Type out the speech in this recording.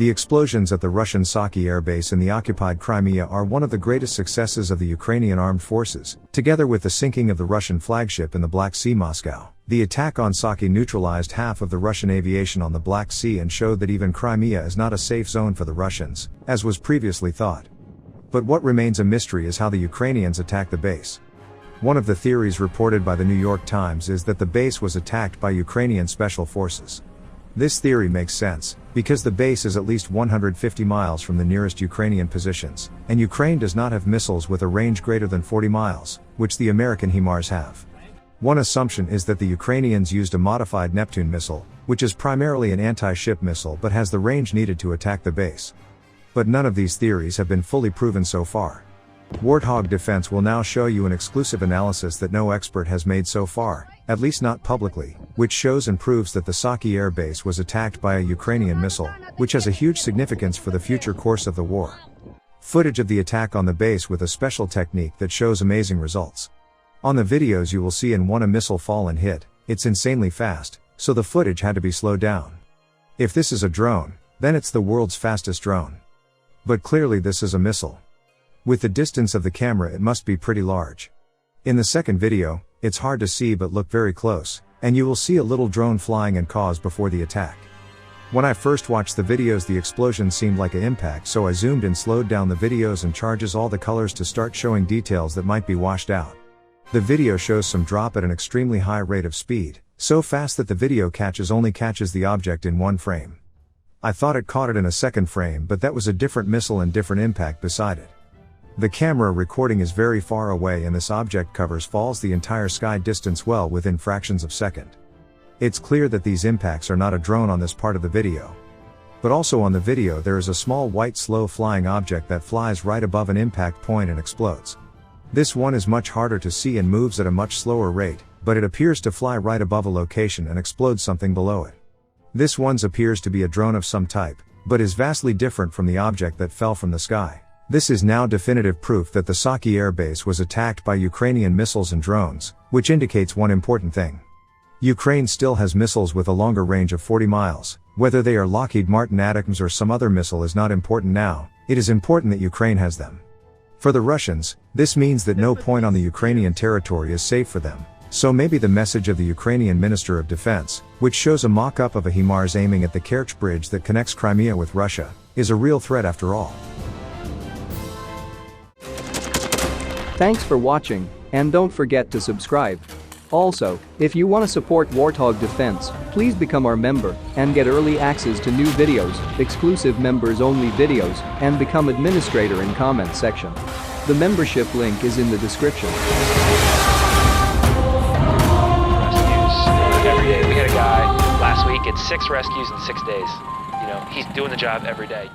The explosions at the Russian Saki Airbase in the occupied Crimea are one of the greatest successes of the Ukrainian armed forces, together with the sinking of the Russian flagship in the Black Sea Moscow. The attack on Saki neutralized half of the Russian aviation on the Black Sea and showed that even Crimea is not a safe zone for the Russians, as was previously thought. But what remains a mystery is how the Ukrainians attacked the base. One of the theories reported by the New York Times is that the base was attacked by Ukrainian special forces. This theory makes sense, because the base is at least 150 miles from the nearest Ukrainian positions, and Ukraine does not have missiles with a range greater than 40 miles, which the American HIMARS have. One assumption is that the Ukrainians used a modified Neptune missile, which is primarily an anti-ship missile but has the range needed to attack the base. But none of these theories have been fully proven so far. Warthog Defense will now show you an exclusive analysis that no expert has made so far, at least not publicly, which shows and proves that the Saki airbase was attacked by a Ukrainian missile, which has a huge significance for the future course of the war. Footage of the attack on the base with a special technique that shows amazing results. On the videos you will see in one a missile fall and hit, it's insanely fast, so the footage had to be slowed down. If this is a drone, then it's the world's fastest drone. But clearly this is a missile. With the distance of the camera it must be pretty large. In the second video, it's hard to see but look very close, and you will see a little drone flying and cause before the attack. When I first watched the videos the explosion seemed like an impact, so I zoomed and slowed down the videos and charges all the colors to start showing details that might be washed out. The video shows some drop at an extremely high rate of speed, so fast that the video only catches the object in one frame. I thought it caught it in a second frame, but that was a different missile and different impact beside it. The camera recording is very far away and this object falls the entire sky distance well within fractions of a second. It's clear that these impacts are not a drone on this part of the video. But also on the video there is a small white slow flying object that flies right above an impact point and explodes. This one is much harder to see and moves at a much slower rate, but it appears to fly right above a location and explode something below it. This one appears to be a drone of some type, but is vastly different from the object that fell from the sky. This is now definitive proof that the Saki airbase was attacked by Ukrainian missiles and drones, which indicates one important thing. Ukraine still has missiles with a longer range of 40 miles. Whether they are Lockheed Martin Atoms or some other missile is not important now, it is important that Ukraine has them. For the Russians, this means that no point on the Ukrainian territory is safe for them, so maybe the message of the Ukrainian Minister of Defense, which shows a mock-up of a HIMARS aiming at the Kerch bridge that connects Crimea with Russia, is a real threat after all. Thanks for watching, and don't forget to subscribe. Also, if you want to support Warthog Defense, please become our member and get early access to new videos, exclusive members-only videos, and become administrator in comment section. The membership link is in the description. Rescues every day. We had a guy last week, it's 6 rescues in 6 days. You know, he's doing the job every day.